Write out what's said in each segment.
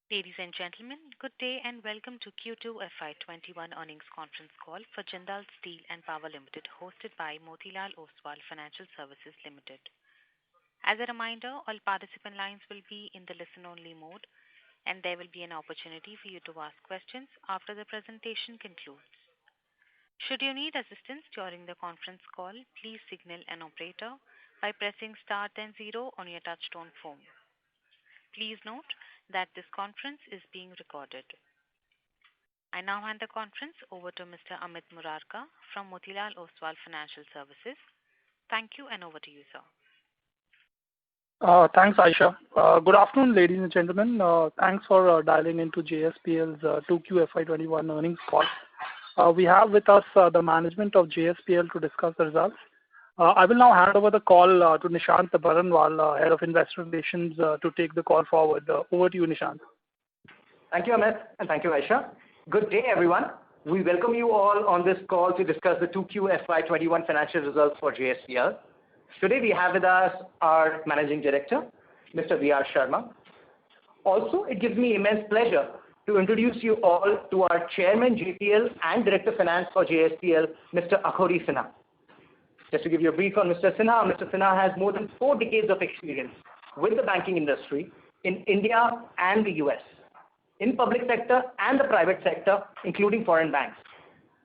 Ladies and gentlemen, good day and welcome to Q2 FY21 earnings conference call for Jindal Steel and Power Limited, hosted by Motilal Oswal Financial Services Limited. As a reminder, all participant lines will be in the listen-only mode, and there will be an opportunity for you to ask questions after the presentation concludes. Should you need assistance during the conference call, please signal an operator by pressing star 10 on your touchtone phone. Please note that this conference is being recorded. I now hand the conference over to Mr. Amit Murarka from Motilal Oswal Financial Services. Thank you, and over to you, sir. Thanks, Aisha. Good afternoon, ladies and gentlemen. Thanks for dialing into JSPL's 2Q FY21 earnings call. We have with us the management of JSPL to discuss the results. I will now hand over the call to Nishant Baranwal, Head of Investor Relations, to take the call forward. Over to you, Nishant. Thank you, Amit, and thank you, Aisha. Good day, everyone. We welcome you all on this call to discuss the 2Q FY21 financial results for JSPL. Today we have with us our Managing Director, Mr. V.R. Sharma. Also, it gives me immense pleasure to introduce you all to our Chairman JPL and Director Finance for JSPL, Mr. Akhori Sinha. Just to give you a brief on Mr. Sinha has more than 4 decades of experience with the banking industry in India and the US, in public sector and the private sector, including foreign banks.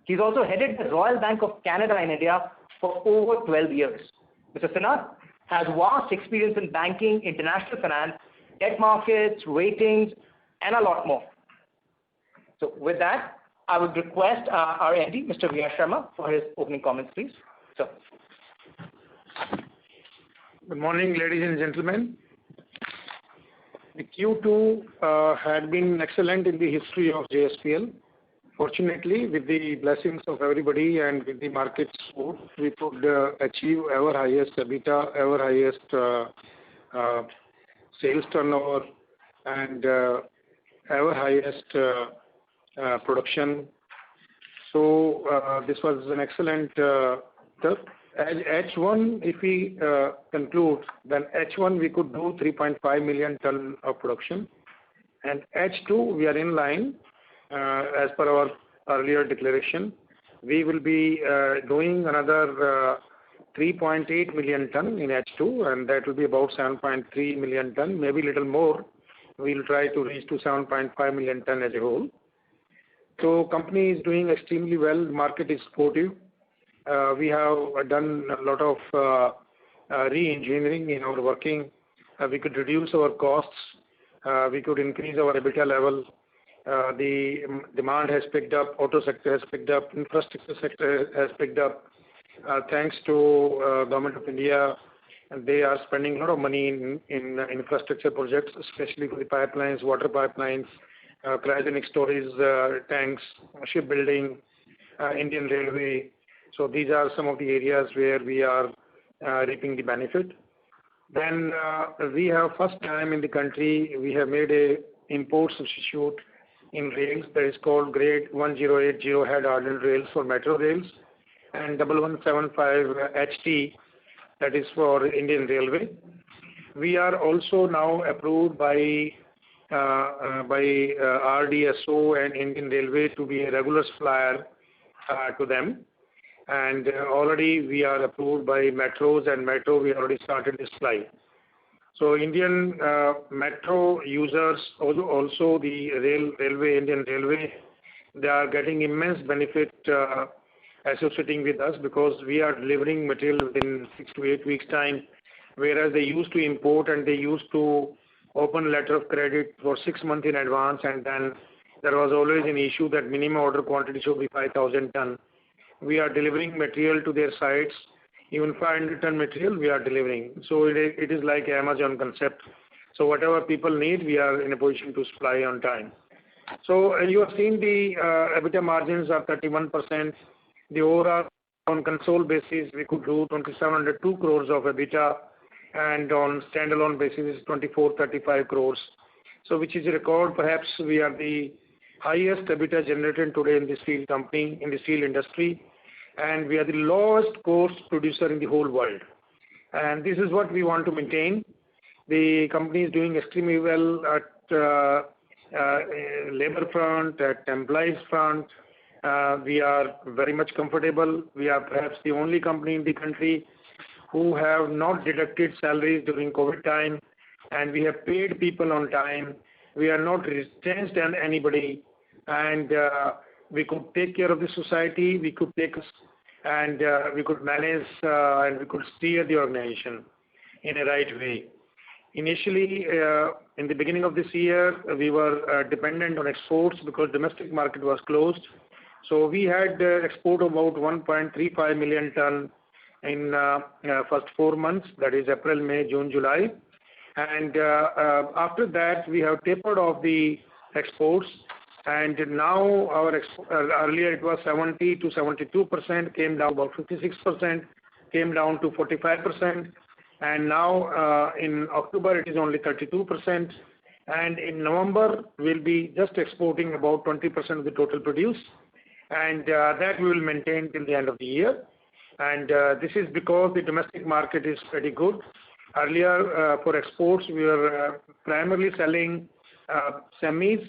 He's also headed the Royal Bank of Canada in India for over 12 years. Mr. Sinha has vast experience in banking, international finance, debt markets, ratings, and a lot more. So with that, I would request our MD, Mr. V.R. Sharma, for his opening comments, please. So. Good morning, ladies and gentlemen. The Q2 had been excellent in the history of JSPL. Fortunately, with the blessings of everybody and with the market support, we could achieve our highest EBITDA, our highest sales turnover, and our highest production. So this was an excellent As H1, if we conclude, then H1 we could do 3.5 million ton of production, and H2 we are in line as per our earlier declaration. We will be doing another 3.8 million ton in H2, and that will be about 7.3 million ton, maybe a little more. We will try to reach to 7.5 million ton as a whole. So company is doing extremely well. The market is supportive. We have done a lot of re-engineering in our working. We could reduce our costs. We could increase our EBITDA level. The demand has picked up. Auto sector has picked up. Infrastructure sector has picked up. Thanks to Government of India, they are spending a lot of money in infrastructure projects, especially for the pipelines, water pipelines, cryogenic storage tanks, shipbuilding, Indian Railway. So these are some of the areas where we are reaping the benefit. Then we have first time in the country, we have made a import substitute in rails that is called grade 1080 head hardened rails for metro rails, and 1175 HT, that is for Indian Railway. We are also now approved by RDSO and Indian Railway to be a regular supplier to them. And already we are approved by metros, and metro we already started the supply. So Indian metro users, also the railway, Indian Railway, they are getting immense benefit associating with us, because we are delivering material within 6 to 8 weeks time, whereas they used to import and they used to open letter of credit for 6 months in advance, and then there was always an issue that minimum order quantity should be 5,000 ton. We are delivering material to their sites, even 500 ton material we are delivering. So it is like Amazon concept. So whatever people need, we are in a position to supply on time. So you have seen the Ebitda margins are 31%. The overall on console basis, we could do 2,702 crores of EBITDA, and on standalone basis is 2435 crores. So which is a record. Perhaps we are the highest EBITDA generated today in the steel company, in the steel industry, and we are the lowest cost producer in the whole world. And this is what we want to maintain. The company is doing extremely well at labor front, at employees front, we are very much comfortable. We are perhaps the only company in the country who have not deducted salaries during COVID time, and we have paid people on time. We are not retrenched on anybody, and we could take care of the society. We could we could manage and we could steer the organization in a right way. Initially, in the beginning of this year, we were dependent on exports because domestic market was closed. So we had export of about 1.35 million ton in first 4 months, that is April, May, June, July. And after that, we have tapered off the exports. And now earlier it was 70 to 72%, came down about 56%, came down to 45%. And now in October it is only 32%. And in November we'll be just exporting about 20% of the total produce. And that we will maintain till the end of the year. And this is because the domestic market is pretty good. Earlier, for exports, we were primarily selling semis.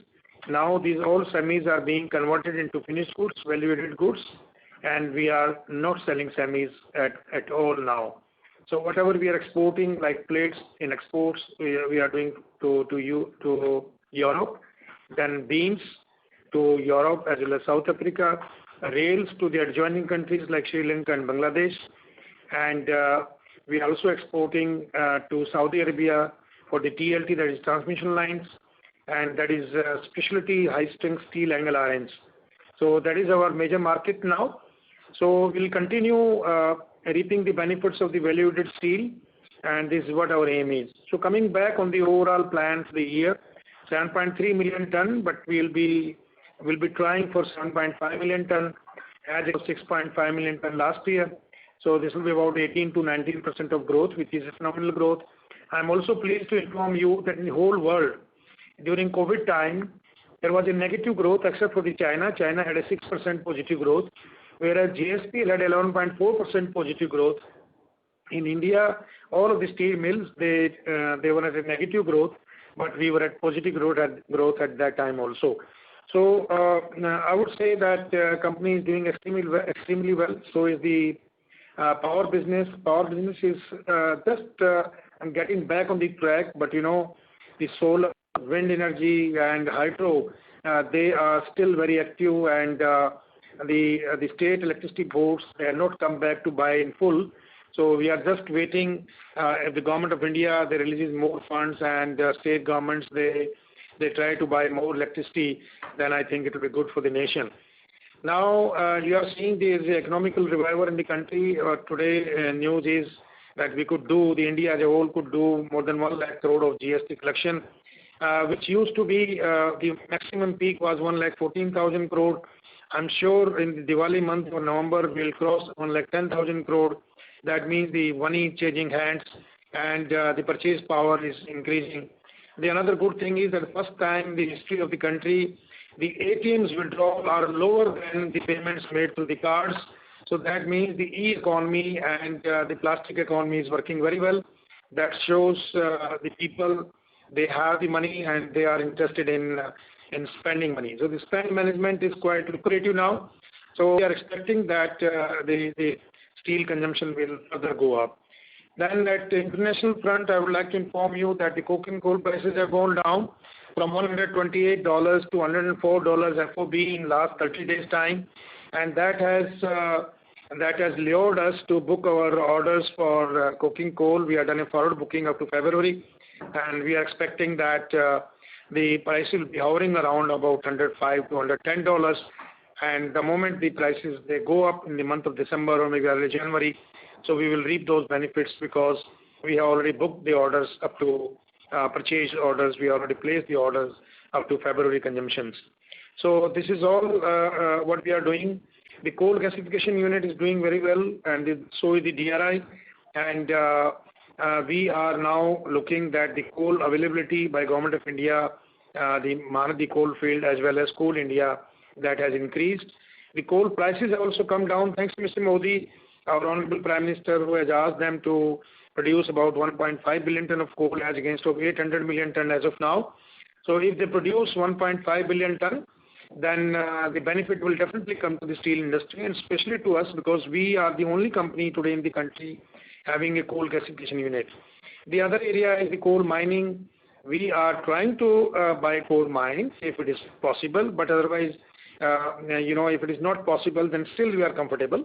Now, these all semis are being converted into finished goods, value-added goods, and we are not selling semis at all now. So, whatever we are exporting, like plates in exports, we are doing to Europe, then beams to Europe as well as South Africa, rails to the adjoining countries like Sri Lanka and Bangladesh, and we are also exporting to Saudi Arabia for the TLT, that is transmission lines, and that is specialty high-strength steel angle irons. So that is our major market now. So we'll continue reaping the benefits of the value-added steel, and this is what our aim is. So coming back on the overall plan for the year, 7.3 million ton, but we'll be trying for 7.5 million ton, as it was 6.5 million ton last year. So this will be about 18 to 19% of growth, which is a phenomenal growth. I'm also pleased to inform you that in the whole world, during COVID time, there was a negative growth except for the China. China had a 6% positive growth, whereas JSPL had 11.4% positive growth. In India, all of the steel mills, they were at a negative growth, but we were at positive growth at that time also. So I would say that company is doing extremely well. So is the power business. Power business is just getting back on the track, but the solar, wind energy and hydro, they are still very active, and the state electricity boards, they have not come back to buy in full. So we are just waiting. If the government of India, they releases more funds, and state governments, they try to buy more electricity, then I think it will be good for the nation. Now, you are seeing there is an economical revival in the country. Today, news is that the India as a whole could do more than 1 lakh crore of GST collection, which used to be, the maximum peak was 1,14,000 crore. I'm sure in the Diwali month of November, we'll cross 1,10,000 crore. That means the money is changing hands, and the purchase power is increasing. The another good thing is that the first time in the history of the country, the ATMs withdrawal are lower than the payments made through the cards. So that means the e-economy and the plastic economy is working very well. That shows the people, they have the money and they are interested in spending money. So the spend management is quite lucrative now. So we are expecting that the steel consumption will further go up. Then at the international front, I would like to inform you that the coking coal prices have gone down from $128 to $104 FOB in last 30 days time, and that has lured us to book our orders for coking coal. We have done a forward booking up to February, and we are expecting that the price will be hovering around about $105 to $110. And the moment the prices they go up in the month of December or maybe early January, so we will reap those benefits because we have already booked the orders up to purchase orders. We already placed the orders up to February consumptions. So this is all what we are doing. The coal gasification unit is doing very well, and so is the DRI. And we are now looking that the coal availability by Government of India, the Mahanadi coal field as well as Coal India, that has increased. The coal prices have also come down thanks to Mr. Modi, our Honorable Prime Minister, who has asked them to produce about 1.5 billion ton of coal as against of 800 million ton as of now. So if they produce 1.5 billion ton, then the benefit will definitely come to the steel industry, and especially to us, because we are the only company today in the country having a coal gasification unit. The other area is the coal mining. We are trying to buy coal mines if it is possible, but otherwise, if it is not possible, then still we are comfortable.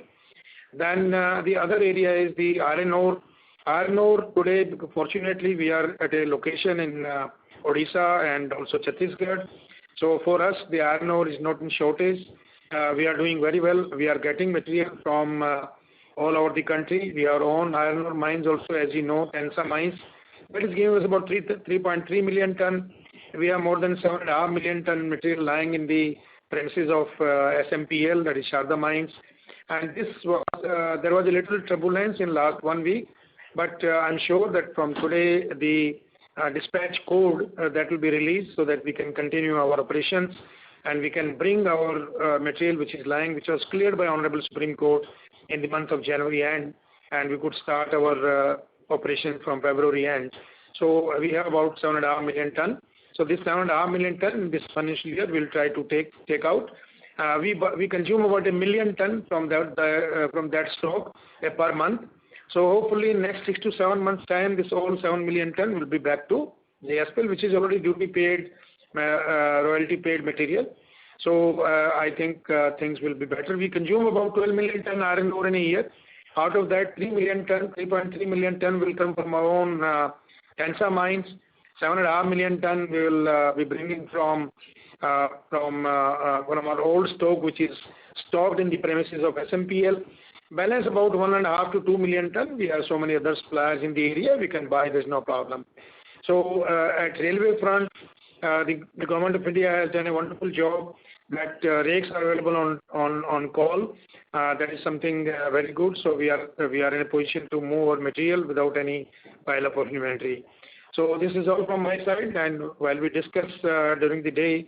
Then the other area is the iron ore. Iron ore today, fortunately, we are at a location in Odisha and also Chhattisgarh. So for us, the iron ore is not in shortage. We are doing very well. We are getting material from all over the country. We are on iron ore mines also, as you know, Tensa mines. That is giving us about 3.3 million ton. We have more than 7.5 million ton material lying in the premises of SMPL, that is Sharda Mines. And this was, there was a little turbulence in last 1 week, but I'm sure that from today the dispatch code that will be released so that we can continue our operations and we can bring our material which is lying, which was cleared by Honorable Supreme Court in the month of January end, and we could start our operation from February end. So we have about 7.5 million ton. So this 7.5 million ton in this financial year we'll try to take out. We consume about 1 million ton from that stock per month. So hopefully in next 6 to 7 months time, this all 7 million ton will be back to JSPL, which is already duty paid, royalty paid material. So I think things will be better. We consume about 12 million ton iron ore in a year. Out of that, 3 million ton, 3.3 million ton will come from our own Tensa mines. 7.5 million ton we will be bringing from one of our old stock, which is stocked in the premises of SMPL. Balance about 1.5 to 2 million ton. We have so many other suppliers in the area. We can buy. There's no problem. So at railway front, the government of India has done a wonderful job. That rakes are available on call. That is something very good. So we are in a position to move our material without any pile up of inventory. So this is all from my side. And while we discuss during the day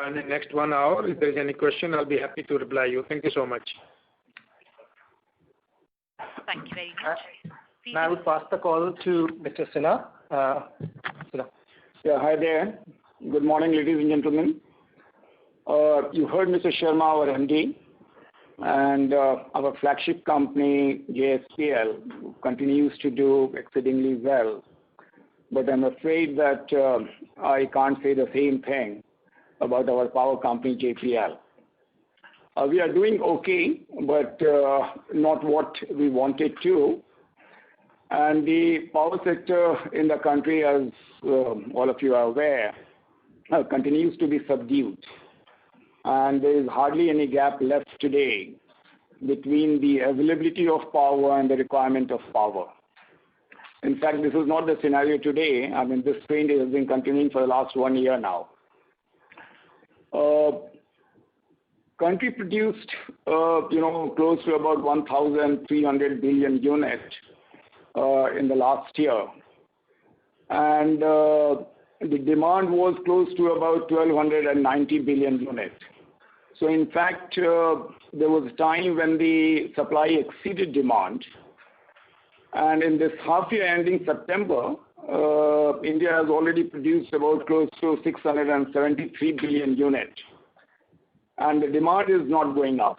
in the next 1 hour, if there is any question, I'll be happy to reply you. Thank you so much. Thank you very much. Now I would pass the call to Mr. Sinha. Yeah, hi there. Good morning, ladies and gentlemen. You heard Mr. Sharma, our MD, and our flagship company, JSPL, continues to do exceedingly well. But I'm afraid that I can't say the same thing about our power company, JPL. We are doing okay, but not what we wanted to. And the power sector in the country, as all of you are aware, continues to be subdued. And there is hardly any gap left today between the availability of power and the requirement of power. In fact, this is not the scenario today. I mean, this trend has been continuing for the last 1 year now. Country produced, close to about 1,300 billion units in the last year. And the demand was close to about 1,290 billion units. So in fact, there was a time when the supply exceeded demand. And in this half year ending September, India has already produced about close to 673 billion units. And the demand is not going up.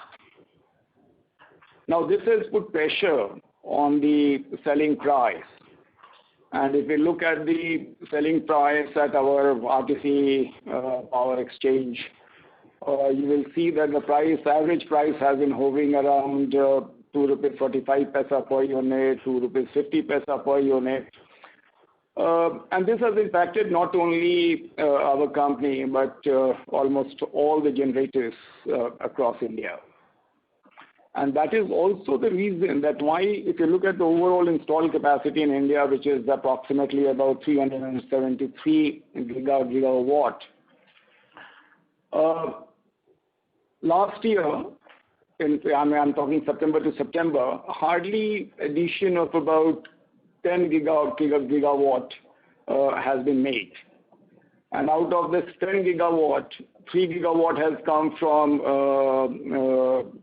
Now this has put pressure on the selling price. And if we look at the selling price at our RTC power exchange, you will see that the average price has been hovering around 2.45 rupees per unit, 2.50 rupees per unit. And this has impacted not only our company, but almost all the generators across India. And that is also the reason that why, if you look at the overall installed capacity in India, which is approximately about 373 gigawatt, last year, I'm talking September to September, hardly addition of about 10 gigawatt has been made. And out of this 10 gigawatt, 3 gigawatt has come from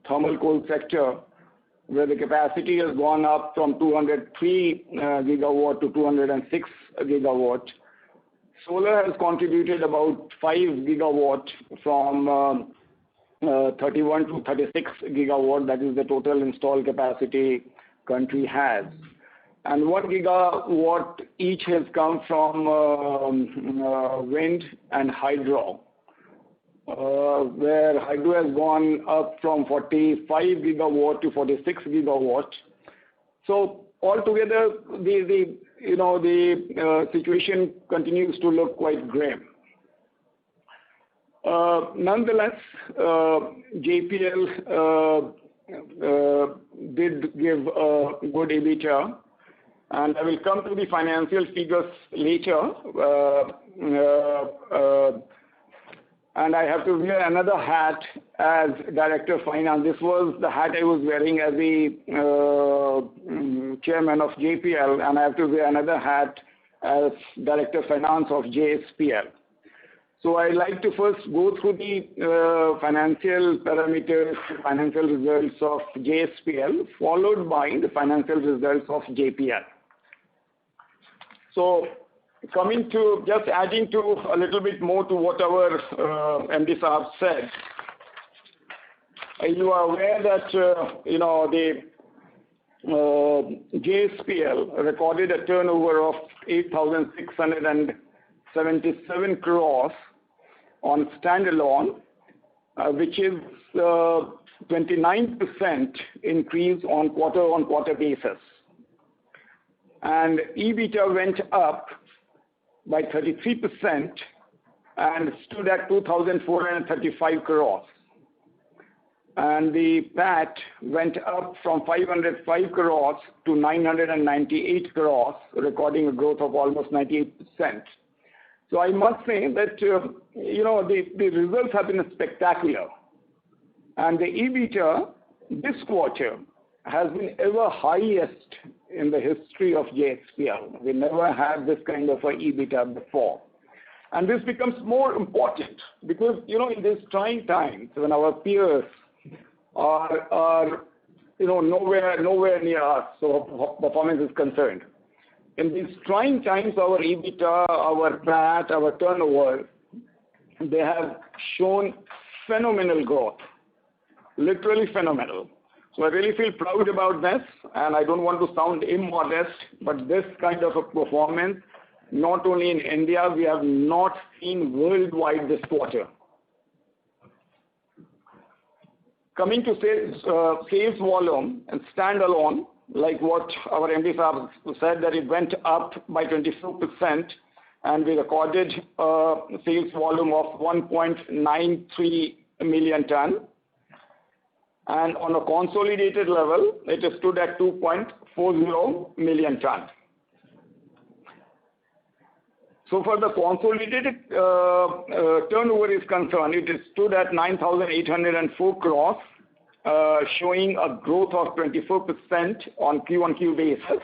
thermal coal sector, where the capacity has gone up from 203 gigawatt to 206 gigawatt. Solar has contributed about 5 gigawatt from 31 to 36 gigawatt. That is the total installed capacity country has. And 1 gigawatt each has come from wind and hydro, where hydro has gone up from 45 gigawatt to 46 gigawatt. So altogether, the situation continues to look quite grim. Nonetheless, JPL did give a good EBITDA, and I will come to the financial figures later. And I have to wear another hat as Director of Finance. This was the hat I was wearing as the Chairman of JPL, and I have to wear another hat as Director of Finance of JSPL. So I'd like to first go through the financial parameters, financial results of JSPL, followed by the financial results of JPL. So coming to just adding to a little bit more to what our MD Saab said, you are aware that the JSPL recorded a turnover of 8,677 crores on standalone, which is 29% increase on quarter-on-quarter basis. And EBITDA went up by 33% and stood at 2,435 crores. And the PAT went up from 505 crores to 998 crores, recording a growth of almost 98%. So I must say that, the results have been spectacular. And the EBITDA this quarter has been ever highest in the history of JSPL. We never had this kind of a EBITDA before. And this becomes more important because, in these trying times when our peers are nowhere near us, so performance is concerned. In these trying times, our EBITDA, our PAT, our turnover, they have shown phenomenal growth, literally phenomenal. So I really feel proud about this, and I don't want to sound immodest, but this kind of a performance, not only in India, we have not seen worldwide this quarter. Coming to sales volume and standalone, like what our MD Saab said, that it went up by 24%, and we recorded a sales volume of 1.93 million ton. And on a consolidated level, it stood at 2.40 million ton. So for the consolidated turnover is concerned, it stood at 9,804 crores, showing a growth of 24% on Q-on-Q basis.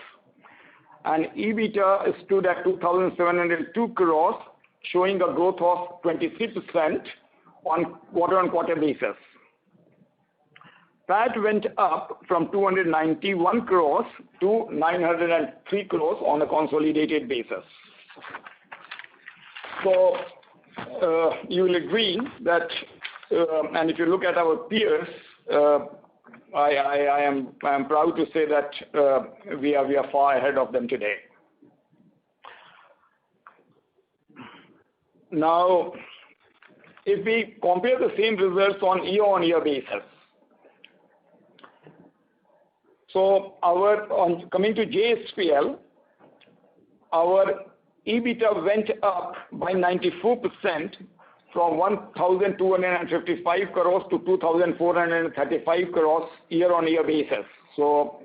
And EBITDA stood at 2,702 crores, showing a growth of 23% on quarter-on-quarter basis. PAT went up from 291 crores to 903 crores on a consolidated basis. So you will agree that, and if you look at our peers, I am proud to say that we are far ahead of them today. Now, if we compare the same results on year-on-year basis, so coming to JSPL, our EBITDA went up by 94% from 1,255 crores to 2,435 crores year-on-year basis. So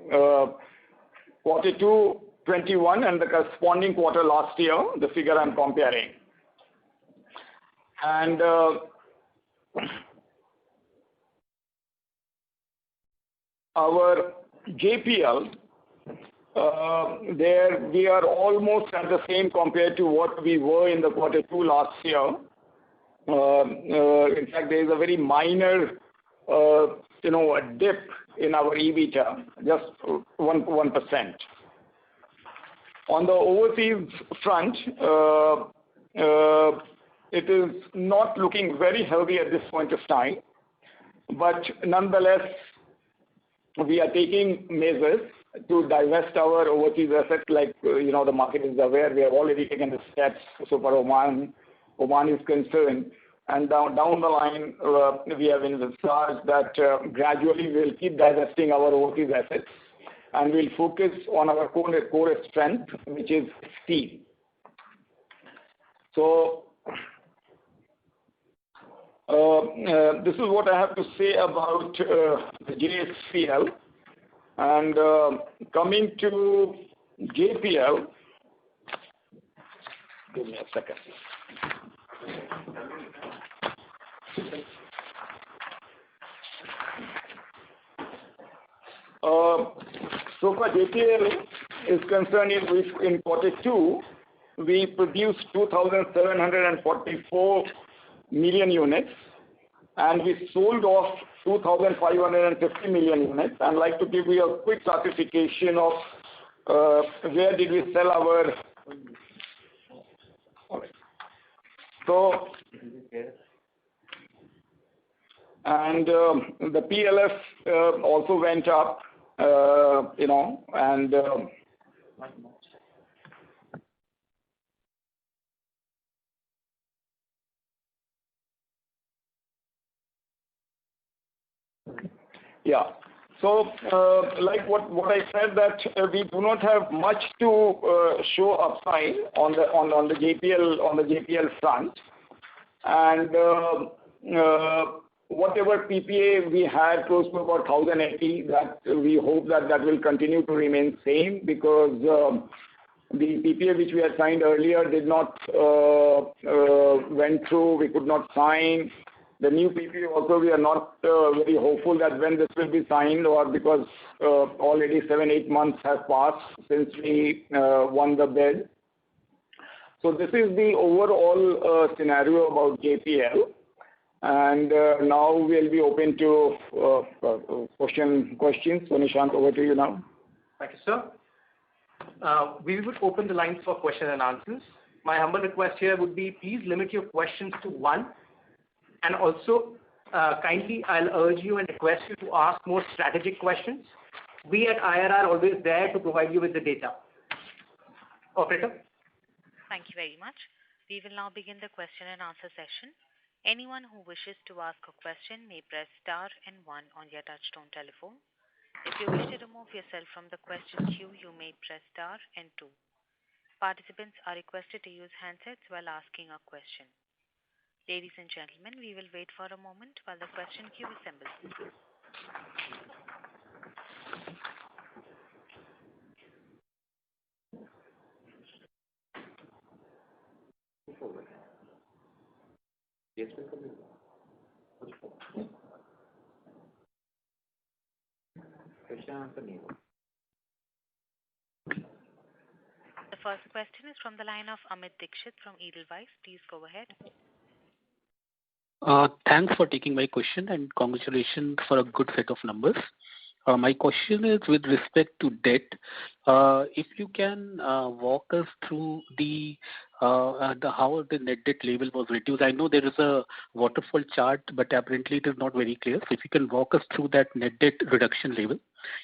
quarter 2, 21 and the corresponding quarter last year, the figure I'm comparing. And our JPL, there we are almost at the same compared to what we were in the quarter 2 last year. In fact, there is a very minor, a dip in our EBITDA, just 1%. On the overseas front, it is not looking very healthy at this point of time. But nonetheless, we are taking measures to divest our overseas assets. Like the market is aware, we have already taken the steps so far Oman is concerned. And down the line, we have envisaged that gradually we'll keep divesting our overseas assets and we'll focus on our core strength, which is steel. So this is what I have to say about JSPL. And coming to JPL, give me a second. So far JPL is concerned, in quarter 2, we produced 2,744 million units and we sold off 2,550 million units. I'd like to give you a quick classification of where did we sell our. So, and the PLF also went up, and yeah. So, like what I said, that we do not have much to show upside on the JPL front, and whatever PPA we had close to about 1,080, that we hope that will continue to remain same, because the PPA which we had signed earlier did not went through. We could not sign. The new PPA also, we are not very hopeful that when this will be signed, or because already 7-8 months have passed since we won the bid. So this is the overall scenario about JPL. And now we'll be open to questions. So Nishant, over to you now. Thank you, sir. We would open the lines for question and answers. My humble request here would be, please limit your questions to one. And also, kindly, I'll urge you and request you to ask more strategic questions. We at IR are always there to provide you with the data. Operator? Thank you very much. We will now begin the question and answer session. Anyone who wishes to ask a question may press star and 1 on your touchtone telephone. If you wish to remove yourself from the question queue, you may press star and 2. Participants are requested to use handsets while asking a question. Ladies and gentlemen, we will wait for a moment while the question queue assembles. The first question is from the line of Amit Dixit from Edelweiss. Please go ahead. Thanks for taking my question and congratulations for a good set of numbers. My question is with respect to debt. If you can walk us through how the net debt level was reduced. I know there is a waterfall chart, but apparently it is not very clear. So if you can walk us through that net debt reduction level,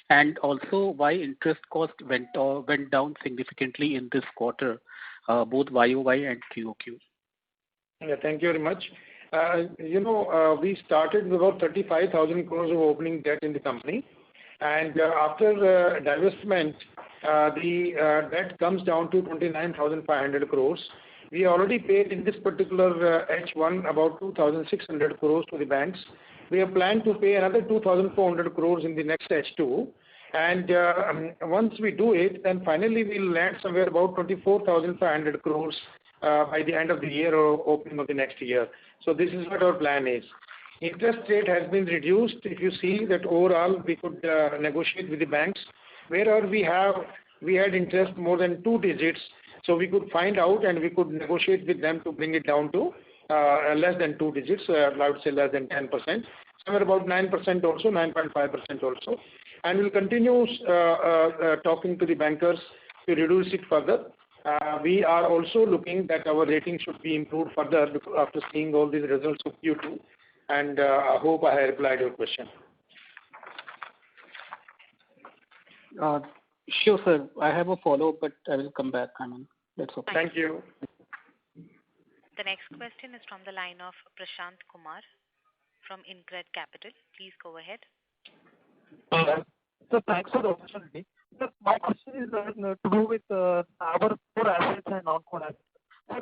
and also why interest cost went down significantly in this quarter, both YOY and QOQ. Yeah, thank you very much. We started with about 35,000 crores of opening debt in the company. And after divestment, the debt comes down to 29,500 crores. We already paid in this particular H1 about 2,600 crores to the banks. We have planned to pay another 2,400 crores in the next H2. And once we do it, then finally we'll land somewhere about 24,500 crores by the end of the year or opening of the next year. So this is what our plan is. Interest rate has been reduced. If you see that overall we could negotiate with the banks, wherever we had interest more than 2 digits, so we could find out and we could negotiate with them to bring it down to less than 2 digits, I would say less than 10%, somewhere about 9% also, 9.5% also. And we'll continue talking to the bankers to reduce it further. We are also looking that our rating should be improved further after seeing all these results of Q2. And I hope I have replied your question. Sure, sir. I have a follow-up, but I will come back. That's okay. Thank you. The next question is from the line of Prashant Kumar from InCred Capital. Please go ahead. So thanks for the opportunity. So my question is to do with our core assets and non-core assets.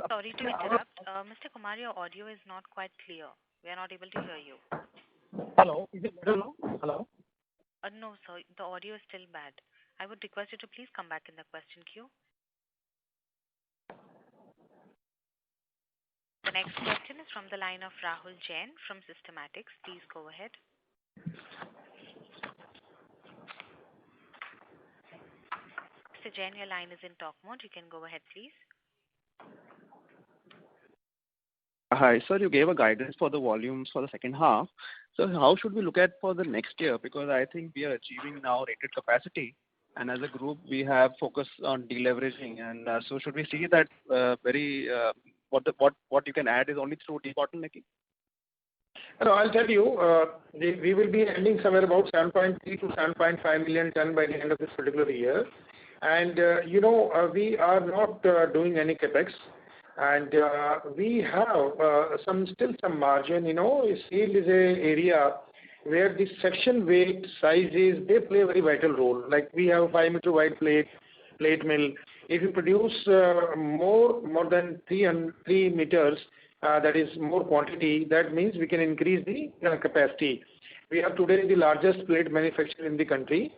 Sorry to interrupt. Mr. Kumar, your audio is not quite clear. We are not able to hear you. Hello, is it better now? Hello? No, sir. The audio is still bad. I would request you to please come back in the question queue. The next question is from the line of Rahul Jain from Systematics. Please go ahead. Mr. Jain, your line is in talk mode. You can go ahead, please. Hi, sir. You gave a guidance for the volumes for the second half. So how should we look at for the next year? Because I think we are achieving now rated capacity, and as a group, we have focused on deleveraging. And so should we see that what you can add is only through debottlenecking? No, I'll tell you, we will be ending somewhere about 7.3 to 7.5 million ton by the end of this particular year. And, we are not doing any capex. And we have still some margin. Steel is an area where the section weight sizes, they play a very vital role. Like we have a 5-meter wide plate mill. If you produce more than 3 meters, that is more quantity, that means we can increase the capacity. We are today the largest plate manufacturer in the country.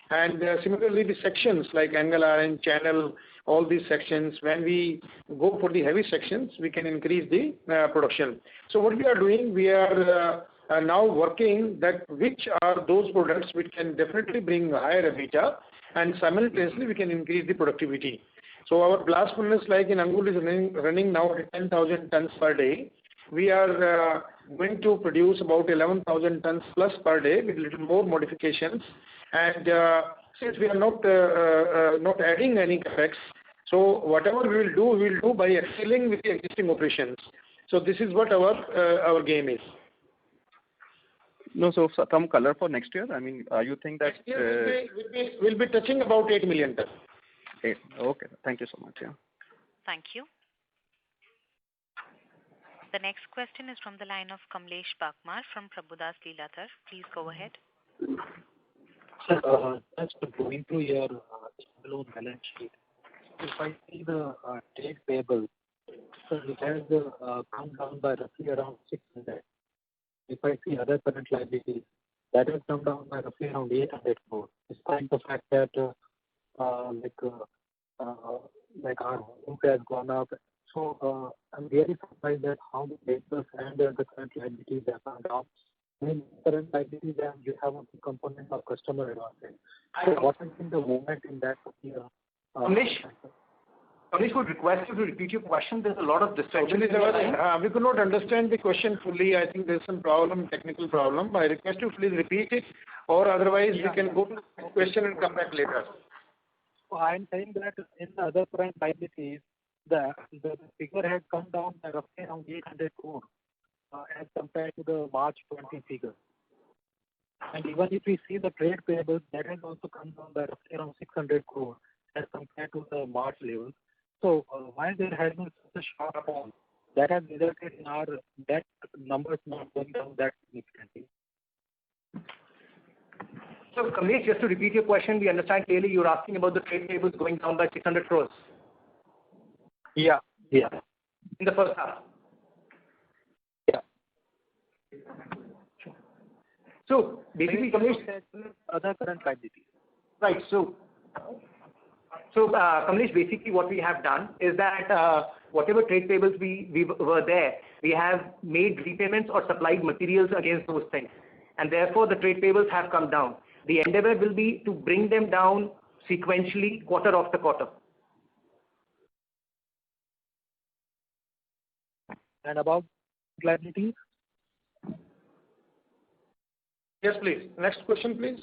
And similarly, the sections like angle iron, channel, all these sections, when we go for the heavy sections, we can increase the production. So what we are doing, we are now working that which are those products which can definitely bring higher Ebitda, and simultaneously we can increase the productivity. So our blast furnace like in Angul is running now at 10,000 tons per day. We are going to produce about 11,000 tons plus per day with little more modifications. And since we are not adding any capex, so whatever we will do by excelling with the existing operations. So this is what our game is. No, so some color for next year. You think that next year we'll be touching about 8 million tons. Okay. Thank you so much. Yeah. Thank you. The next question is from the line of Kamlesh Bagmar from Prabhudas Lilladher. Please go ahead. Sir, just going through your standalone balance sheet, if I see the trade payable, so it has come down by roughly around 600. If I see other current liabilities, that has come down by roughly around 800 crores, despite the fact that our home has gone up. So I'm really surprised at how the papers and the current liabilities have come down. In current liabilities, you have a component of customer advances. So what has been the movement in that particular? Kamlesh would request you to repeat your question. There's a lot of distraction. We could not understand the question fully. I think there's some technical problem. I request you please repeat it, or otherwise we can go to the question and come back later. So I'm saying that in the other current liabilities, the figure has come down by roughly around 800 crores as compared to the March 20 figure. And even if we see the trade payables, that has also come down by roughly around 600 crores as compared to the March level. So why there has been such a sharp fall that has resulted in our debt numbers not going down that significantly? So Kamlesh, just to repeat your question, we understand clearly you're asking about the trade payables going down by 600 crores. Yeah. In the first half. Yeah. So basically, Kamlesh, other current liabilities. Right. So Kamlesh, basically what we have done is that whatever trade payables we were there, we have made repayments or supplied materials against those things. And therefore, the trade payables have come down. The endeavor will be to bring them down sequentially quarter after quarter. And about liabilities? Yes, please. Next question, please.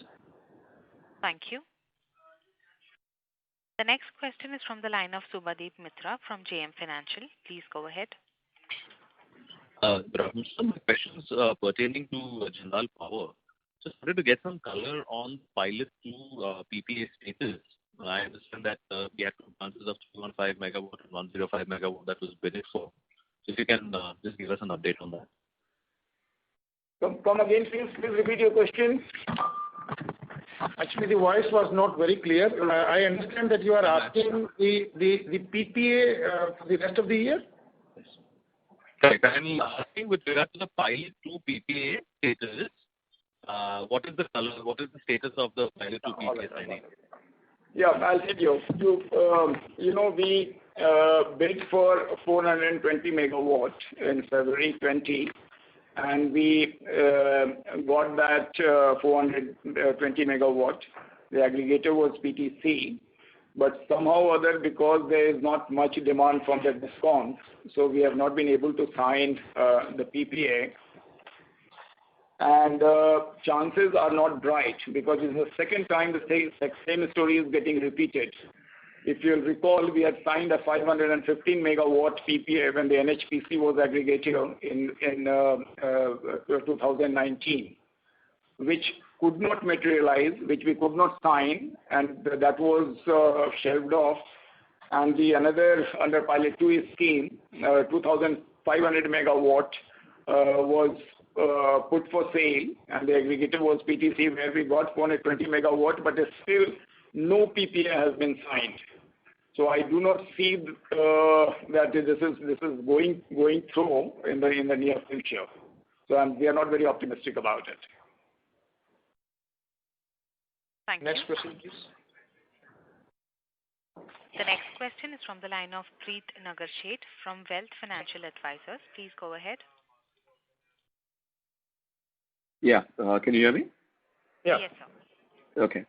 Thank you. The next question is from the line of Subhadeep Mitra from JM Financial. Please go ahead. Good afternoon, sir. My question is pertaining to Jindal Power. Just wanted to get some color on pilot 2 PPA status. I understand that we had two branches of 215 megawatt and 105 megawatt that was bid for. So if you can just give us an update on that. Come again, please. Please repeat your question. Actually, the voice was not very clear. I understand that you are asking the PPA for the rest of the year. Correct. I'm asking with regard to the pilot 2 PPA status. What is the color? What is the status of the pilot 2 PPA signing? Yeah, I'll tell you. We bid for 420 megawatt in February 20, and we got that 420 megawatt. The aggregator was PTC, but somehow or other, because there is not much demand from the DISCOMs, so we have not been able to sign the PPA. And chances are not bright because it's the second time the same story is getting repeated. If you'll recall, we had signed a 515 megawatt PPA when the NHPC was aggregator in 2019, which could not materialize, which we could not sign, and that was shelved off. And the another under pilot 2 scheme, 2,500 megawatt was put for sale, and the aggregator was PTC, where we got 420 megawatt, but still no PPA has been signed. So I do not see that this is going through in the near future. So we are not very optimistic about it. Thank Next you. question, please. The next question is from the line of Preet Nagarsheth from Wealth Financial Advisors. Please go ahead. Yeah. Can you hear me? Yeah. Yes, sir. Okay.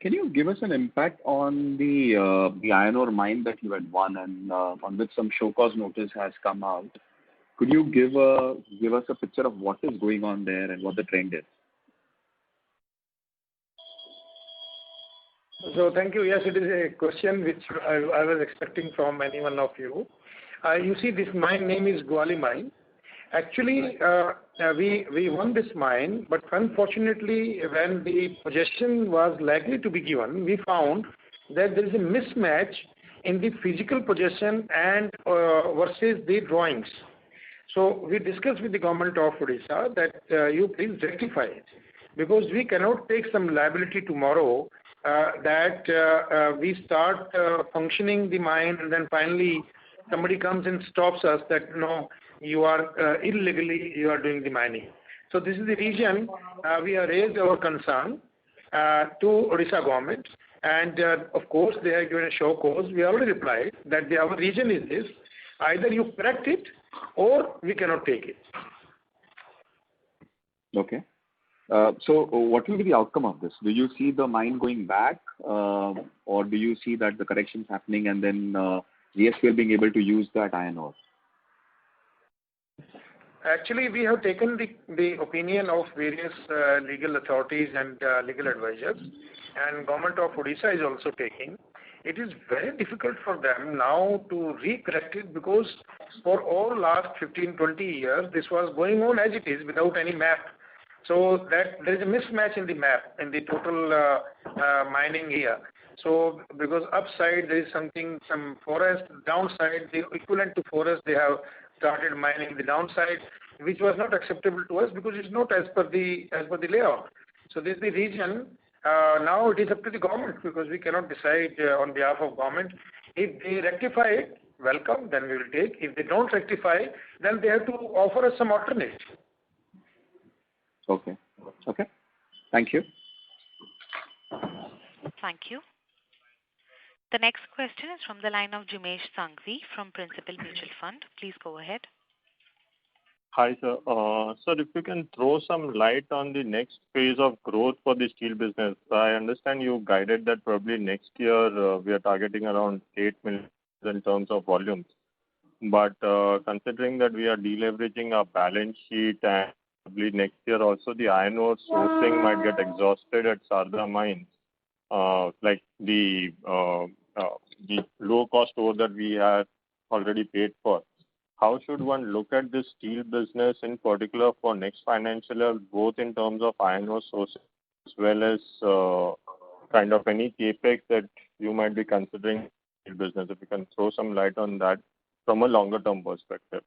Can you give us an impact on the iron ore mine that you had won and on which some show cause notice has come out? Could you give us a picture of what is going on there and what the trend is? So thank you. Yes, it is a question which I was expecting from any one of you. You see, this mine name is Gwali Mine. Actually, we won this mine, but unfortunately, when the possession was likely to be given, we found that there is a mismatch in the physical possession and versus the drawings. So we discussed with the government of Odisha that you please rectify it, because we cannot take some liability tomorrow that we start functioning the mine and then finally somebody comes and stops us that no, you are illegally you are doing the mining. So this is the reason we have raised our concern to Odisha government, and of course they have given a show cause. We already replied that our reason is this: either you correct it or we cannot take it. Okay. So what will be the outcome of this? Do you see the mine going back, or do you see that the corrections happening and then GSPL being able to use that iron ore? Actually, we have taken the opinion of various legal authorities and legal advisors, and government of Odisha is also taking. It is very difficult for them now to recorrect it because for all last 15-20 years, this was going on as it is without any map. So that there is a mismatch in the map, in the total mining area. So because upside there is some forest, downside, the equivalent to forest, they have started mining the downside, which was not acceptable to us because it's not as per the layout. So this is the reason. Now it is up to the government because we cannot decide on behalf of government. If they rectify it, welcome, then we will take. If they don't rectify, then they have to offer us some alternate. Okay. Okay. Thank you. Thank you. The next question is from the line of Jimesh Sangvi from Principal Mutual Fund. Please go ahead. Hi, sir. Sir, if you can throw some light on the next phase of growth for the steel business. I understand you guided that probably next year we are targeting around 8 million in terms of volumes. But considering that we are deleveraging our balance sheet and probably next year also the iron ore sourcing might get exhausted at Sarda mines, like the the low-cost ore that we had already paid for. How should one look at this steel business in particular for next financial year, both in terms of iron ore sources as well as kind of any capex that you might be considering in steel business? If you can throw some light on that from a longer-term perspective.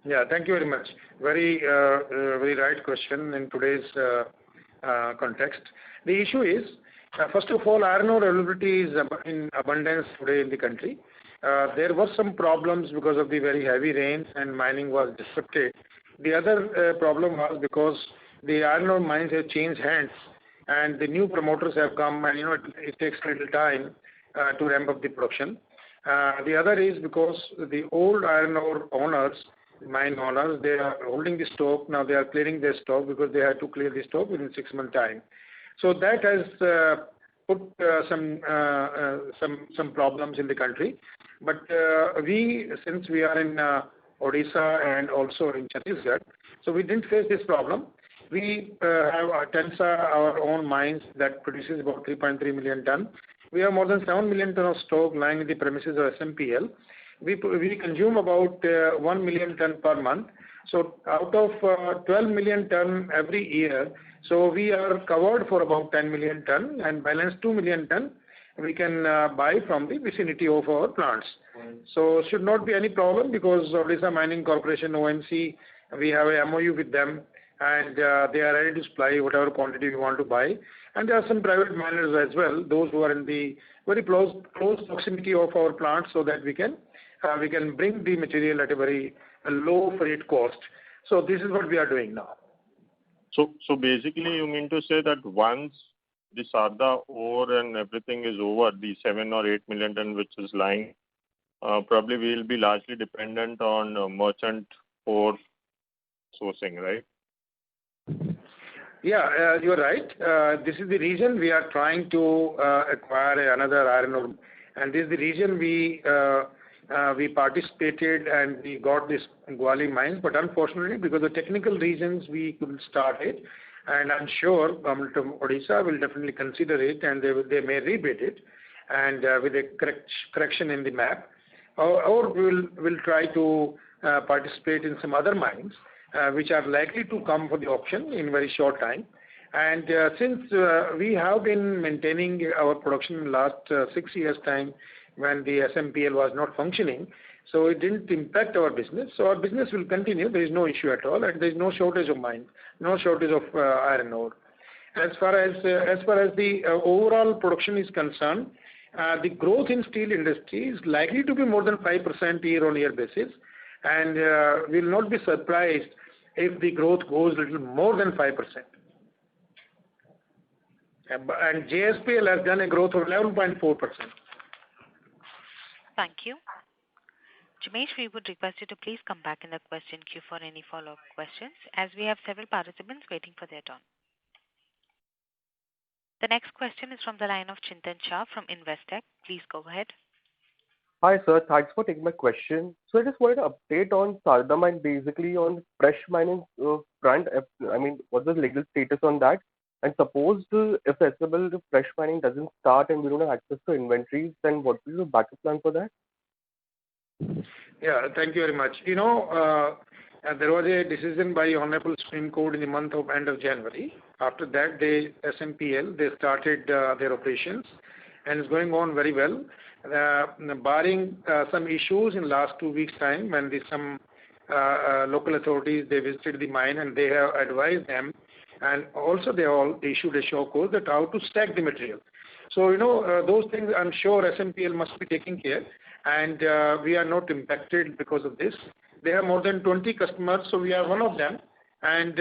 Yeah, thank you very much. Very right question in today's context. The issue is, first of all, iron ore availability is in abundance today in the country. There were some problems because of the very heavy rains and mining was disrupted. The other problem was because the iron ore mines have changed hands and the new promoters have come, and it takes a little time to ramp up the production. The other is because the old iron ore owners, mine owners, they are holding the stock. Now they are clearing their stock because they had to clear the stock within 6 months' time. So that has put some problems in the country. But since we are in Odisha and also in Chhattisgarh, so we didn't face this problem. We have Tensa, our own mines that produces about 3.3 million ton. We have more than 7 million ton of stock lying in the premises of SMPL. We consume about 1 million ton per month. So out of 12 million ton every year, so we are covered for about 10 million ton, and balance 2 million ton we can buy from the vicinity of our plants. So should not be any problem because Odisha Mining Corporation, OMC, we have a MOU with them, and they are ready to supply whatever quantity we want to buy. And there are some private miners as well, those who are in the very close proximity of our plants, so that we can bring the material at a very low freight cost. So this is what we are doing now. So basically, you mean to say that once the Sarda ore and everything is over, the 7 or 8 million ton which is lying, probably we will be largely dependent on merchant ore sourcing, right? Yeah, you're right. This is the reason we are trying to acquire another iron ore, and this is the reason we participated and we got this Gwali mines. But unfortunately, because of technical reasons, we couldn't start it. And I'm sure government of Odisha will definitely consider it, and they may rebid it, and with a correction in the map, or we'll try to participate in some other mines which are likely to come for the auction in very short time. And since we have been maintaining our production in last 6 years' time when the SMPL was not functioning, so it didn't impact our business. So our business will continue. There is no issue at all, and there is no shortage of mine, no shortage of iron ore. As far as the overall production is concerned, the growth in steel industry is likely to be more than 5% year-on-year basis, and will not be surprised if the growth goes a little more than 5%. And JSPL has done a growth of 11.4%. Thank you. Jamesh, we would request you to please come back in the question queue for any follow-up questions, as we have several participants waiting for their turn. The next question is from the line of Chintan Shah from Investec. Please go ahead. Hi, sir. Thanks for taking my question. So I just wanted to update on Sarda mine, basically on fresh mining front. What's the legal status on that? And suppose if possible, the fresh mining doesn't start and we don't have access to inventories, then what will be the backup plan for that? Yeah, thank you very much. There was a decision by Honorable Supreme Court in the end of January. After that, SMPL, they started their operations, and it's going on very well. Barring some issues in last 2 weeks' time, when some local authorities, they visited the mine and they have advised them, and also they all issued a show cause that how to stack the material. So, those things I'm sure SMPL must be taking care, and we are not impacted because of this. They have more than 20 customers, so we are one of them. And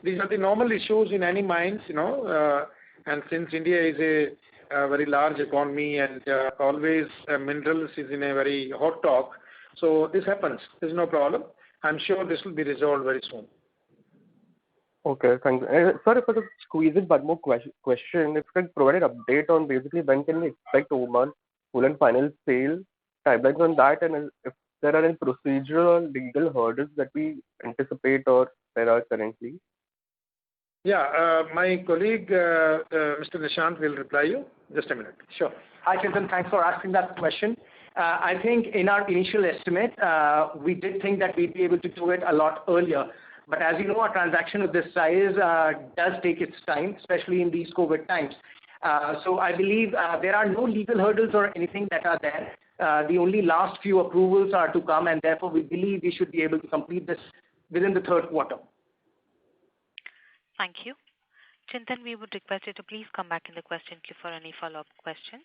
these are the normal issues in any mines, and since India is a very large economy and always minerals is in a very hot talk, so this happens. There's no problem. I'm sure this will be resolved very soon. Okay, thank you. Sorry for the squeeze in one more question. If you can provide an update on basically when can we expect Oman full and final sale, timelines on that, and if there are any procedural legal hurdles that we anticipate or there are currently? Yeah, my colleague, Mr. Nishant, will reply you. Just a minute. Sure. Hi, Chintan. Thanks for asking that question. I think in our initial estimate, we did think that we'd be able to do it a lot earlier. But as you know, a transaction of this size does take its time, especially in these COVID times. So I believe there are no legal hurdles or anything that are there. The only last few approvals are to come, and therefore we believe we should be able to complete this within the third quarter. Thank you. Chintan, we would request you to please come back in the question queue for any follow-up questions.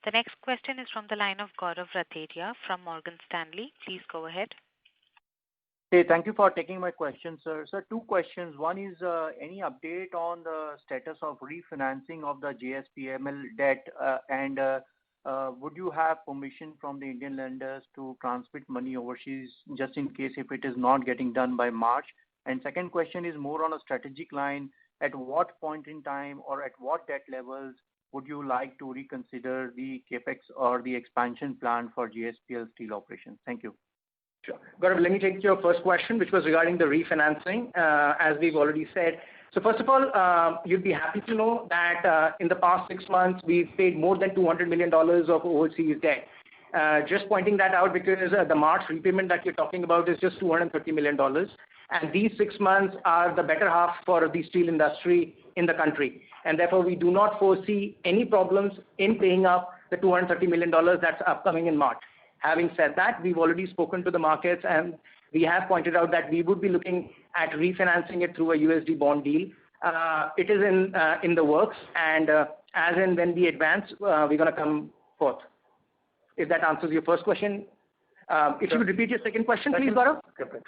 The next question is from the line of Gaurav Rateria from Morgan Stanley. Please go ahead. Hey, thank you for taking my question, sir. Sir, two questions. One is any update on the status of refinancing of the JSPML debt, and would you have permission from the Indian lenders to transmit money overseas just in case if it is not getting done by March? And second question is more on a strategic line. At what point in time or at what debt levels would you like to reconsider the capex or the expansion plan for JSPL steel operations? Thank you. Sure. Gaurav, let me take your first question, which was regarding the refinancing, as we've already said. So first of all, you'd be happy to know that in the past 6 months, we've paid more than $200 million of overseas debt. Just pointing that out because the March repayment that you're talking about is just $230 million. And these 6 months are the better half for the steel industry in the country. And therefore, we do not foresee any problems in paying up the $230 million that's upcoming in March. Having said that, we've already spoken to the markets and we have pointed out that we would be looking at refinancing it through a USD bond deal. It is in the works, and as and when we advance, we're going to come forth. If that answers your first question. If you would repeat your second question, please, Gaurav. Capex.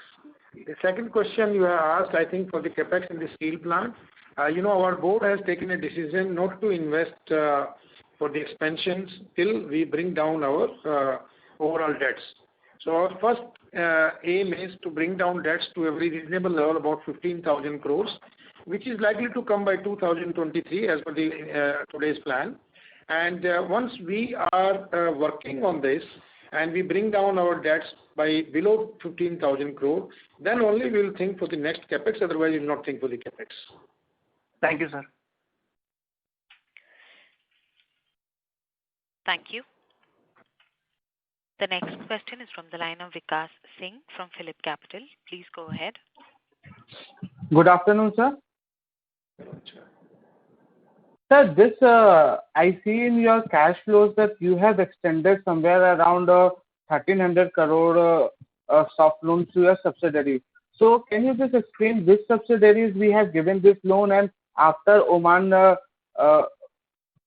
The second question you have asked, I think, for the capex in the steel plant. Our board has taken a decision not to invest for the expansions till we bring down our overall debts. So our first aim is to bring down debts to a very reasonable level, about 15,000 crores, which is likely to come by 2023 as per the today's plan. And once we are working on this and we bring down our debts by below 15,000 crore, then only we will think for the next capex. Otherwise, we will not think for the capex. Thank you, sir. Thank you. The next question is from the line of Vikas Singh from Phillip Capital. Please go ahead. Good afternoon, sir. Sir, this I see in your cash flows that you have extended somewhere around 1,300 crore soft loans to your subsidiary. So can you just explain which subsidiaries we have given this loan, and after Oman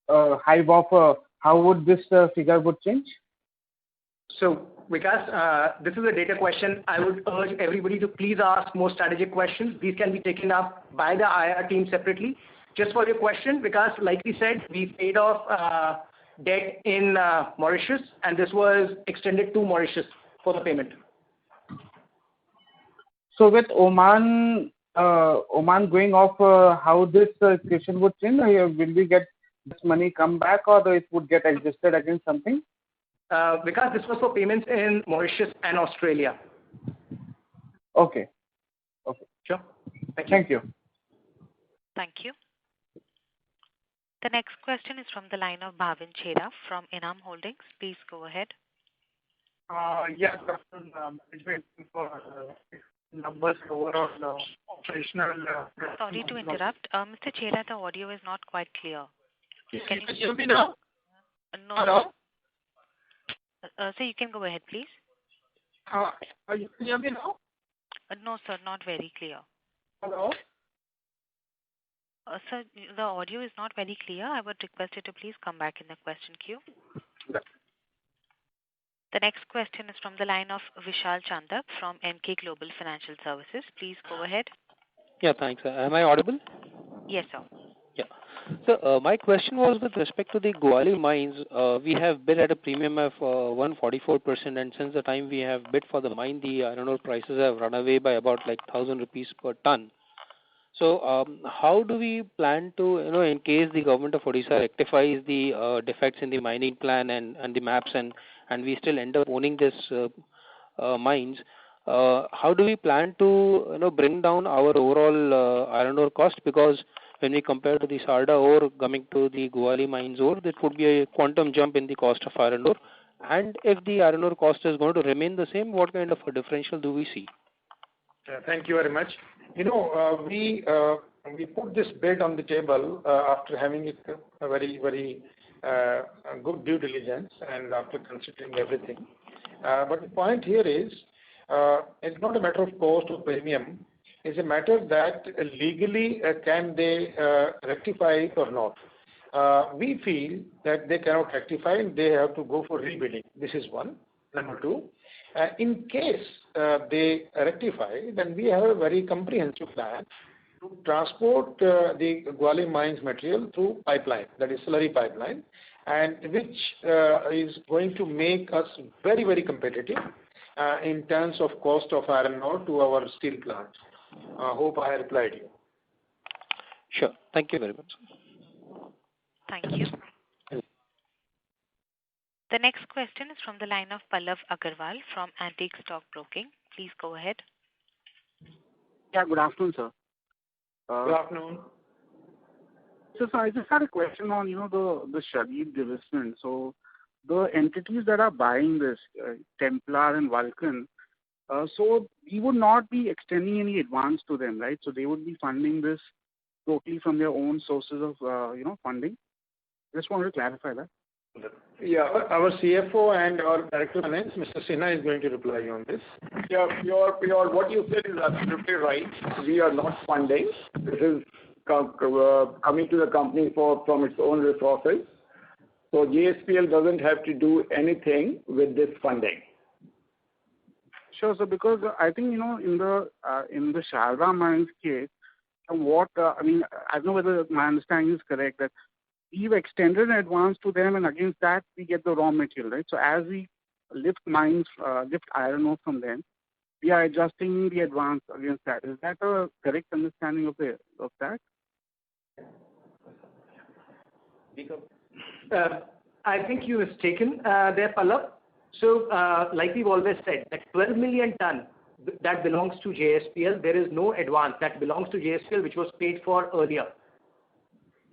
hive off, how would this figure would change? So, Vikas, this is a data question. I would urge everybody to please ask more strategic questions. These can be taken up by the IR team separately. Just for your question, Vikas, like we said, we paid off debt in Mauritius, and this was extended to Mauritius for the payment. So with Oman going off, how this situation would change? Will we get this money come back, or it would get adjusted against something? Because this was for payments in Mauritius and Australia. Okay. Sure. Thank you. Thank you. The next question is from the line of Bhavin Chheda from Enam Holdings. Please go ahead. Yes, management for numbers overall operational. Sorry to interrupt. Mr. Chheda, the audio is not quite clear. Can you hear me now? No. Hello? So you can go ahead, please. You can hear me now? No, sir, not very clear. Hello? Sir, the audio is not very clear. I would request you to please come back in the question queue. Yeah. The next question is from the line of Vishal Chandak from Emkay Global Financial Services. Please go ahead. Yeah, thanks. Am I audible? Yes, sir. Yeah. So my question was with respect to the Gwalior mines. We have bid at a premium of 144%, and since the time we have bid for the mine, the iron ore prices have run away by about like 1,000 rupees per ton. So how do we plan to, in case the government of Odisha rectifies the defects in the mining plan and the maps, and we still end up owning this mines, how do we plan to bring down our overall iron ore cost? Because when we compare to the Sarda ore coming to the Guwahati mines ore, that would be a quantum jump in the cost of iron ore. And if the iron ore cost is going to remain the same, what kind of a differential do we see? Thank you very much. We put this bid on the table after having a very good due diligence and after considering everything. But the point here is, it's not a matter of cost or premium. It's a matter that legally can they rectify it or not. We feel that they cannot rectify and they have to go for rebidding. This is one. Number two, in case they rectify, then we have a very comprehensive plan to transport the Guwahati mines material through pipeline, that is slurry pipeline, and which is going to make us very competitive in terms of cost of iron ore to our steel plant. I hope I replied you. Sure. Thank you very much. Thank you. The next question is from the line of Pallav Agarwal from Antique Stock Broking. Please go ahead. Yeah, good afternoon, sir. Good afternoon. So I just had a question on, the Shadeed divestment. So the entities that are buying this, Templar and Vulcan, so we would not be extending any advance to them, right? So they would be funding this totally from their own sources of, funding. Just wanted to clarify that. Yeah, our CFO and our Director of Finance, Mr. Sinha, is going to reply you on this. Yeah, what you said is absolutely right. We are not funding. This is coming to the company from its own resources. So JSPL doesn't have to do anything with this funding. Sure, so because I think, in the Sharda mines case, from what, I don't know whether my understanding is correct, that we've extended an advance to them and against that we get the raw material, right? So as we lift iron ore from them, we are adjusting the advance against that. Is that a correct understanding of that? I think you mistaken there, Pallav. So, like we've always said, that 12 million ton that belongs to JSPL, there is no advance that belongs to JSPL which was paid for earlier.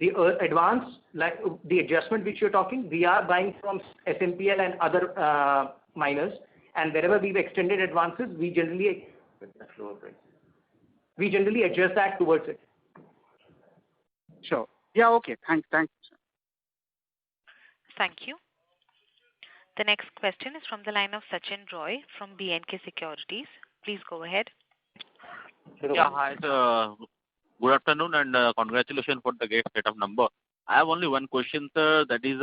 The advance, like the adjustment which you're talking, we are buying from SMPL and other miners, and wherever we've extended advances, we generally adjust that towards it. Sure. Yeah. Okay. Thanks. Thank you. The next question is from the line of Sachin Roy from B&K Securities. Please go ahead. Yeah, hi. Good afternoon and congratulations for the great set of number. I have only one question, sir. That is,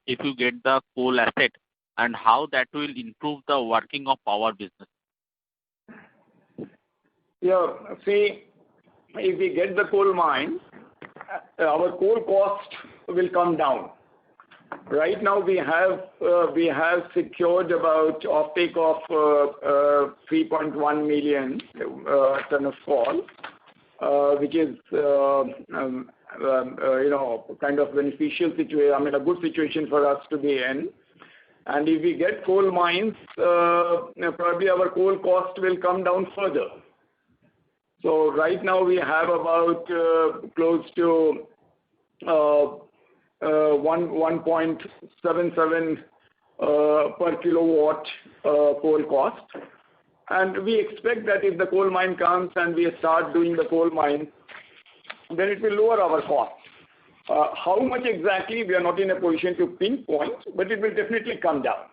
if you get the coal asset and how that will improve the working of power business. Yeah, see, if we get the coal mine, our coal cost will come down. Right now we have secured about offtake of 3.1 million ton of coal, which is kind of beneficial situation. A good situation for us to be in. And if we get coal mines, probably our coal cost will come down further. So right now we have about close to 1.77 per kilowatt coal cost. And we expect that if the coal mine comes and we start doing the coal mine, then it will lower our cost. How much exactly, we are not in a position to pinpoint, but it will definitely come down.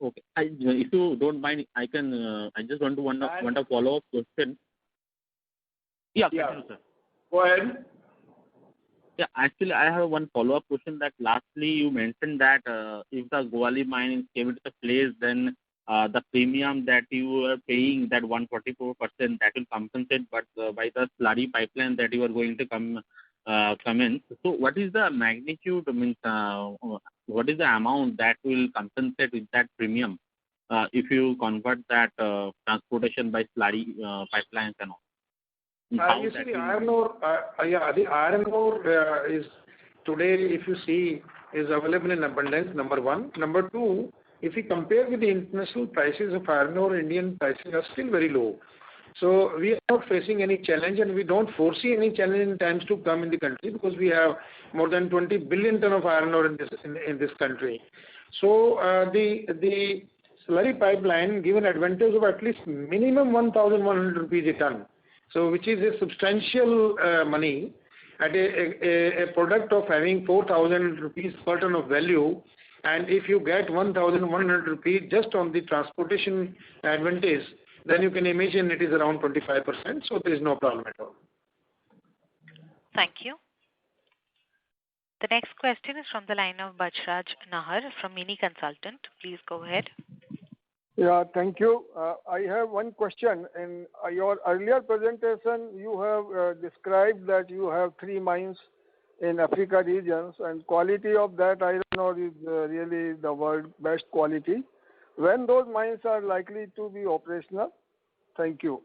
Okay. If you don't mind, I just want a follow-up question. Yeah, continue, sir. Go ahead. Yeah, actually, I have one follow-up question. That lastly, you mentioned that if the Guwahati mine came into the place, then the premium that you are paying, that 144%, that will compensate, but by the slurry pipeline that you are going to come in. So, what is the magnitude? What is the amount that will compensate with that premium if you convert that transportation by slurry pipelines and all? You see, the iron ore, the iron ore is today, if you see, is available in abundance, number one. Number two, if we compare with the international prices of iron ore, Indian prices are still very low. So we are not facing any challenge, and we don't foresee any challenge in times to come in the country, because we have more than 20 billion ton of iron ore in this country. So the slurry pipeline give an advantage of at least minimum 1,100 rupees a ton. So which is a substantial money at a product of having 4,000 rupees per ton of value. And if you get 1,100 rupees just on the transportation advantage, then you can imagine it is around 25%, so there is no problem at all. Thank you. The next question is from the line of Bajraj Nahar from Mini Consultant. Please go ahead. Yeah, thank you. I have one question. In your earlier presentation, you have described that you have 3 mines in Africa regions, and quality of that iron ore is really the world best quality. When those mines are likely to be operational? Thank you.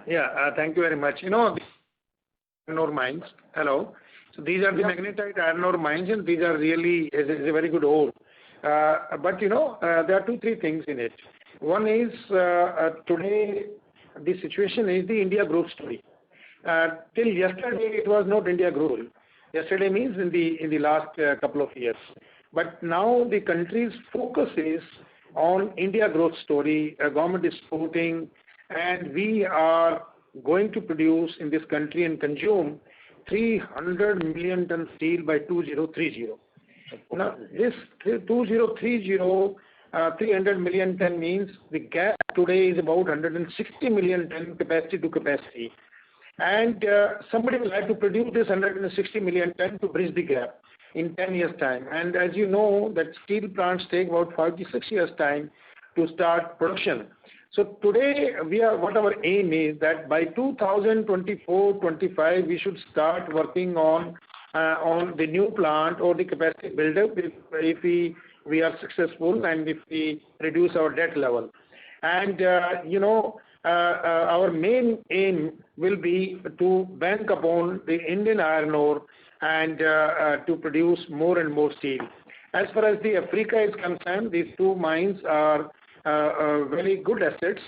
Yeah, thank you very much. You know, iron ore mines, hello. So these are the magnetite iron ore mines, and these are really is a very good ore. But you know, there are 2-3 things in it. One is today the situation is the India growth story. Till yesterday it was not India growth. Yesterday means in the last couple of years. But now the country's focus is on India growth story. Government is supporting, and we are going to produce in this country and consume 300 million ton steel by 2030. Now this 2030, 300 million ton means the gap today is about 160 million ton capacity to capacity. And somebody will have to produce this 160 million ton to bridge the gap in 10 years time. And as you know, that steel plants take about 5 to 6 years time to start production. So today what our aim is that by 2024-25 we should start working on the new plant or the capacity buildup if we are successful and if we reduce our debt level. And you know, our main aim will be to bank upon the Indian iron ore and to produce more and more steel. As far as the Africa is concerned, these 2 mines are very good assets,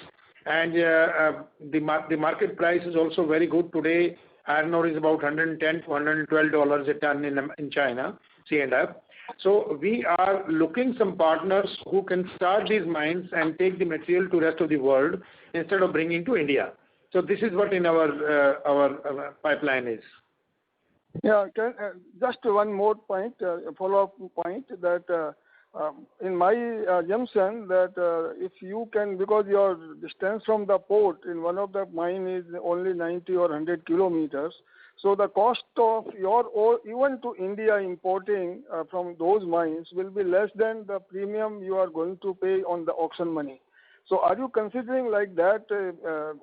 and the market price is also very good today. Iron ore is about $110 to $112 a ton in China, C&F. So we are looking some partners who can start these mines and take the material to rest of the world instead of bringing to India. So this is what in our pipeline is. Yeah, just one more point, follow-up point that in my assumption that if you can, because your distance from the port in one of the mine is only 90 or 100 kilometers, so the cost of your ore even to India importing from those mines will be less than the premium you are going to pay on the auction money. So are you considering like that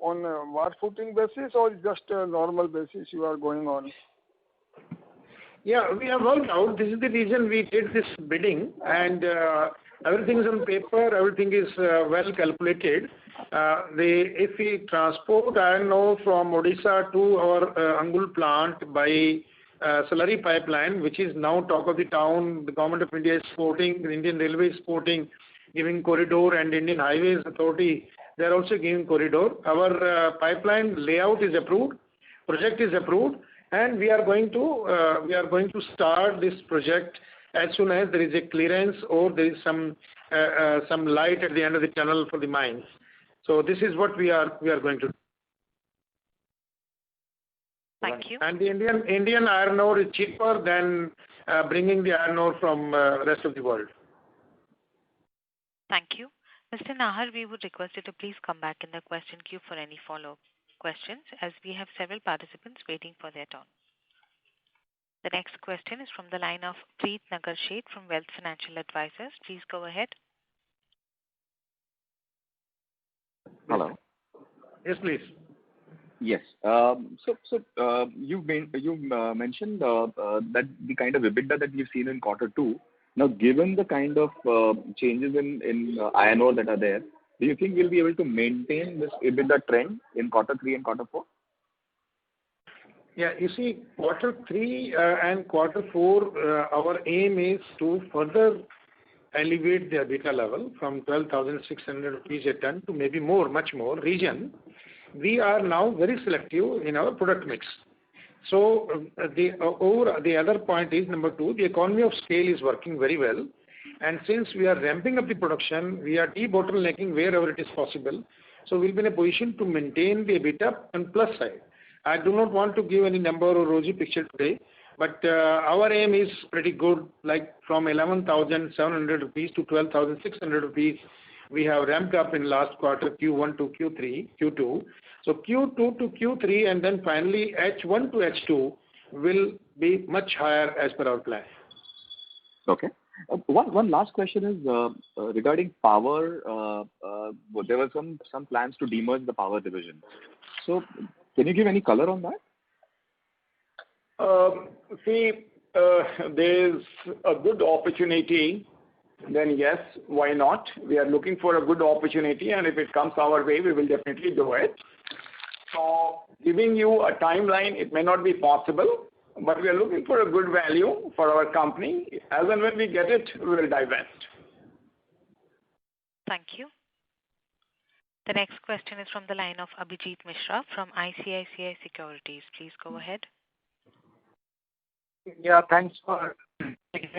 on a war footing basis, or just a normal basis you are going on? Yeah, we have worked out. This is the reason we did this bidding, and everything is on paper, everything is well calculated. If we transport iron ore from Odisha to our Angul plant by slurry pipeline, which is now talk of the town, the Government of India is supporting, the Indian Railway is supporting, giving corridor, and Indian Highways Authority, they are also giving corridor. Our pipeline layout is approved, project is approved, and we are going to start this project as soon as there is a clearance or there is some light at the end of the tunnel for the mines. So this is what we are going to do. Thank you. And the Indian iron ore is cheaper than bringing the iron ore from rest of the world. Thank you. Mr. Nahar, we would request you to please come back in the question queue for any follow-up questions, as we have several participants waiting for their turn. The next question is from the line of Preet Nagar Sheth from Wealth Financial Advisors. Please go ahead. Hello. Yes, please. Yes. You mentioned that the kind of EBITDA that we've seen in Q2. Now, given the kind of changes in iron ore that are there, do you think we'll be able to maintain this EBITDA trend in Q3 and Q4? Yeah, you see, Q3 and Q4, our aim is to further elevate the EBITDA level from 12,600 rupees a ton to maybe more, much more region, we are now very selective in our product mix. So the other point is, number two, the economy of scale is working very well. And since we are ramping up the production, we are debottlenecking wherever it is possible. So we'll be in a position to maintain the EBITDA on plus side. I do not want to give any number or rosy picture today, but our aim is pretty good, like from 11,700 rupees to 12,600 rupees. We have ramped up in last quarter, Q1 to Q2. So Q2 to Q3 and then finally H1 to H2 will be much higher as per our plan. Okay. One last question is regarding power. There were some plans to demerge the power division. So can you give any color on that? There's a good opportunity, then yes, why not? We are looking for a good opportunity, and if it comes our way, we will definitely do it. So giving you a timeline, it may not be possible, but we are looking for a good value for our company. As and when we get it, we will divest. Thank you. The next question is from the line of Abhijit Mishra from ICICI Securities. Please go ahead. Yeah, thanks for taking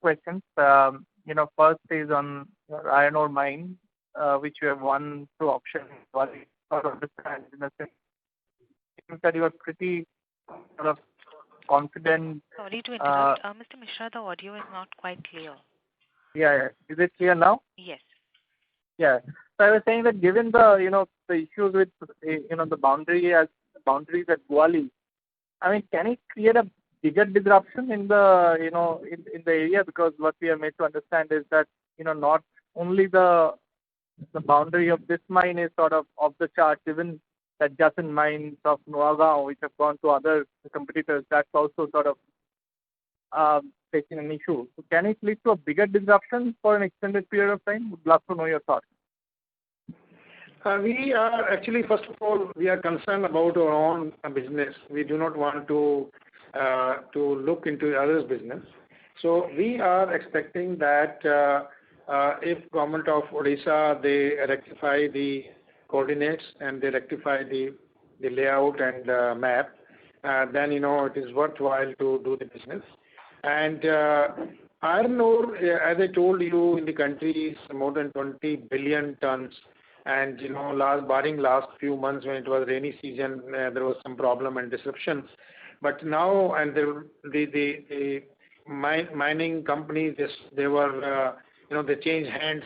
questions. First is on your iron ore mine, which you have won through auction. That you are pretty sort of confident. Sorry to interrupt. Mr. Mishra, the audio is not quite clear. Yeah. Is it clear now? Yes. Yeah. So I was saying that given the the issues with the boundaries at Guwahati, I mean, can it create a bigger disruption in the in the area? Because what we are made to understand is that not only the boundary of this mine is sort of off the chart, even the adjacent mines of Nuagaon, which have gone to other competitors, that's also sort of facing an issue. So can it lead to a bigger disruption for an extended period of time? Would love to know your thoughts. We are actually, first of all, we are concerned about our own business. We do not want to look into others' business. So we are expecting that if government of Odisha, they rectify the coordinates and they rectify the layout and map, then it is worthwhile to do the business. And iron ore, as I told you, in the country is more than 20 billion tons. And barring last few months when it was rainy season, there was some problem and disruptions. But now, and the mining companies, they were they changed hands,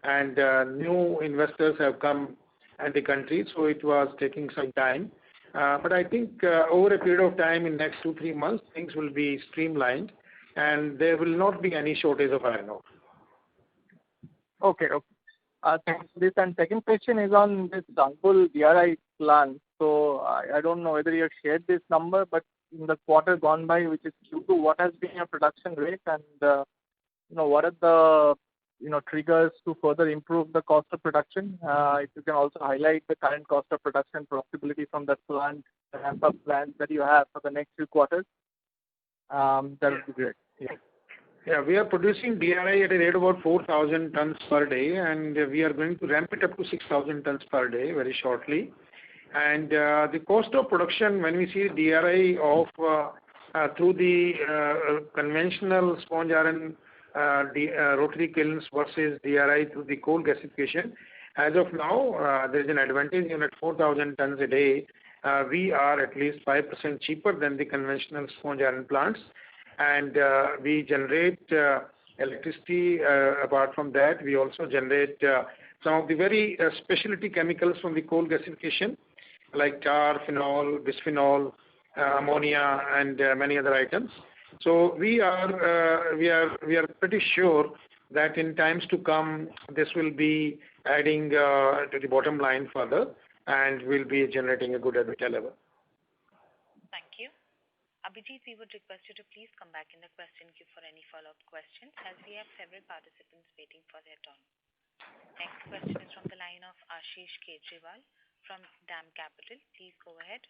and new investors have come in the country. So it was taking some time. But I think over a period of time, in next 2-3 months, things will be streamlined, and there will not be any shortage of iron ore. Okay. Thanks for this. And second question is on this Jindal DRI plant. So I don't know whether you have shared this number, but in the quarter gone by, which is Q2, what has been your production rate, and what are the triggers to further improve the cost of production? If you can also highlight the current cost of production profitability from that plant, the ramp-up plans that you have for the next few quarters, that would be great. Yeah, we are producing DRI at a rate of about 4,000 tons per day, and we are going to ramp it up to 6,000 tons per day very shortly. And the cost of production, when we see DRI of through the conventional sponge iron rotary kilns versus DRI through the coal gasification, as of now, there is an advantage in at 4,000 tons a day. We are at least 5% cheaper than the conventional sponge iron plants. And we generate electricity. Apart from that, we also generate some of the very specialty chemicals from the coal gasification, like tar, phenol, bisphenol, ammonia, and many other items. So we are pretty sure that in times to come, this will be adding to the bottom line further, and will be generating a good EBITDA level. Thank you. Abhijit, we would request you to please come back in the question queue for any follow-up questions, as we have several participants waiting for their turn. Next question is from the line of Ashish Kejriwal from DAM Capital. Please go ahead.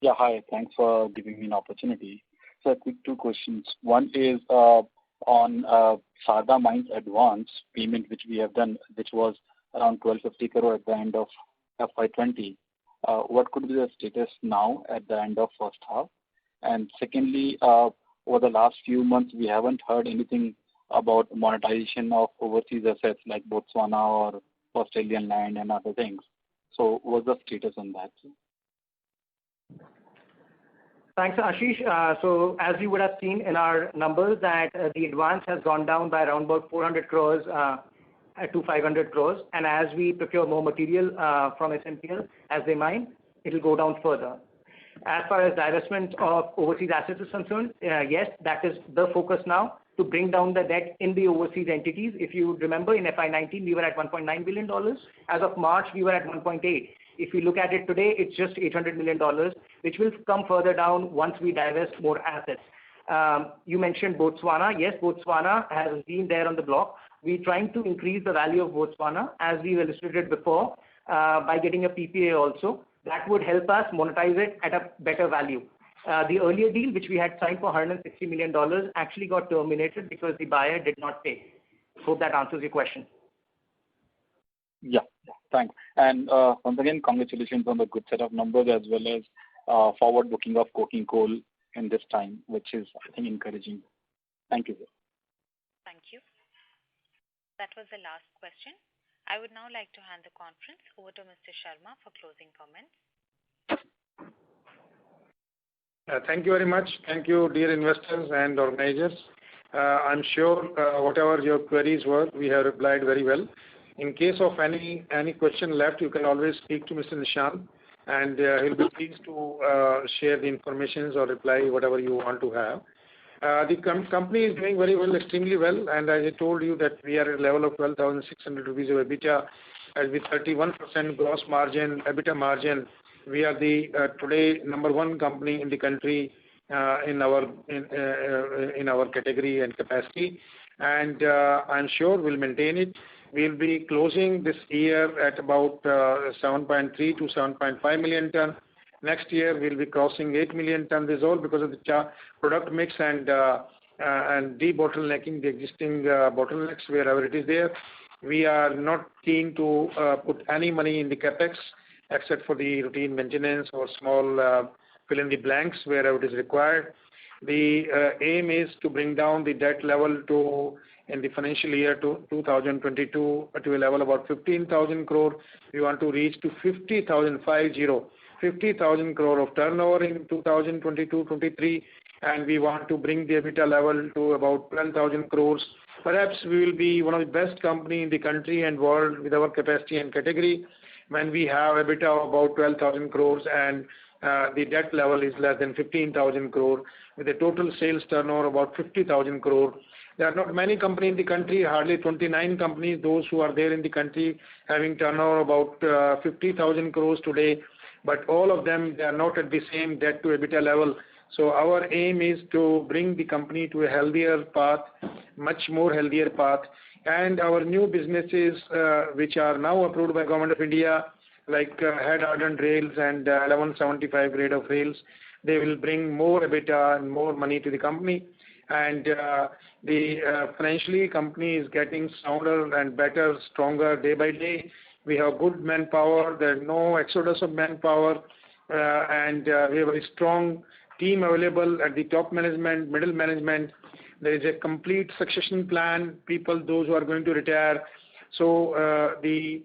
Yeah, hi. Thanks for giving me an opportunity. So quick two questions. One is, on Sarda Mines advance payment, which we have done, which was around 1250 crore at the end of FY20. What could be the status now at the end of first half? And secondly, over the last few months, we haven't heard anything about monetization of overseas assets like Botswana or Australian land and other things. So what's the status on that? Thanks, Ashish. So as you would have seen in our numbers that the advance has gone down by around about 400 crores to 500 crores. And as we procure more material from SMPL as they mine, it will go down further. As far as divestment of overseas assets is concerned, yes, that is the focus now to bring down the debt in the overseas entities. If you remember, in FY19, we were at $1.9 billion. As of March, we were at 1.8. If you look at it today, it's just $800 million, which will come further down once we divest more assets. You mentioned Botswana. Yes, Botswana has been there on the block. We're trying to increase the value of Botswana, as we illustrated before, by getting a PPA also. That would help us monetize it at a better value. The earlier deal, which we had signed for $160 million, actually got terminated because the buyer did not pay. Hope that answers your question. Yeah, thanks. And once again, congratulations on the good set of numbers as well as forward booking of coking coal in this time, which is, I think, encouraging. Thank you, sir. Thank you. That was the last question. I would now like to hand the conference over to Mr. Sharma for closing comments. Thank you very much. Thank you, dear investors and organizers. I'm sure whatever your queries were, we have replied very well. In case of any question left, you can always speak to Mr. Nishant, and he'll be pleased to share the information or reply whatever you want to have. The company is doing very well, extremely well, and as I told you that we are at a level of 12,600 rupees of EBITDA, and with 31% gross margin, EBITDA margin. We are the today number one company in the country in our category and capacity, and I'm sure we'll maintain it. We'll be closing this year at about 7.3 to 7.5 million ton. Next year we'll be crossing 8 million ton. This is all because of the product mix and debottlenecking the existing bottlenecks wherever it is there. We are not keen to put any money in the capex except for the routine maintenance or small fill in the blanks wherever it is required. The aim is to bring down the debt level to in the financial year to 2022 to a level about 15,000 crore. We want to reach to 50,000 crore of turnover in 2022-23, and we want to bring the EBITDA level to about 12,000 crores. Perhaps we will be one of the best company in the country and world with our capacity and category when we have EBITDA of about 12,000 crores and the debt level is less than 15,000 crore with a total sales turnover about 50,000 crore. There are not many companies in the country, hardly 29 companies, those who are there in the country having turnover about 50,000 crores today, but all of them, they are not at the same debt to EBITDA level. So our aim is to bring the company to a healthier path, much more healthier path, and our new businesses which are now approved by Government of India, like head hardened rails and 1175 grade of rails, they will bring more EBITDA and more money to the company. And the financially company is getting sounder and better, stronger day by day. We have good manpower. There is no exodus of manpower, and we have a very strong team available at the top management, middle management. There is a complete succession plan. People, those who are going to retire. So the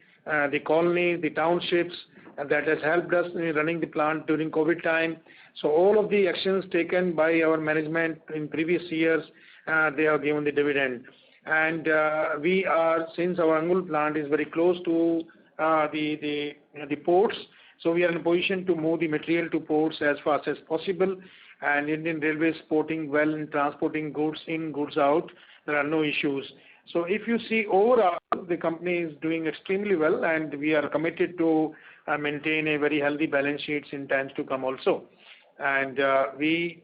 colonies, the townships, that has helped us in running the plant during COVID time. So all of the actions taken by our management in previous years, they have given the dividend. And we are, since our Angul plant is very close to the ports, so we are in a position to move the material to ports as fast as possible. And Indian Railways supporting well in transporting goods in, goods out. There are no issues. So if you see overall, the company is doing extremely well, and we are committed to maintain a very healthy balance sheets in times to come also. And we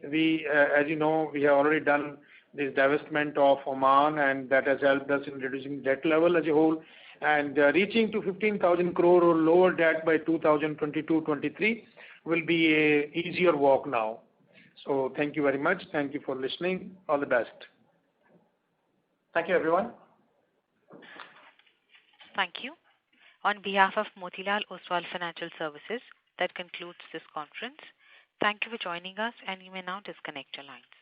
as you know, we have already done this divestment of Oman, and that has helped us in reducing debt level as a whole, and reaching to 15,000 crore or lower debt by 2022-23 will be a easier walk now. So thank you very much. Thank you for listening. All the best. Thank you, everyone. Thank you. On behalf of Motilal Oswal Financial Services, that concludes this conference. Thank you for joining us, and you may now disconnect your lines.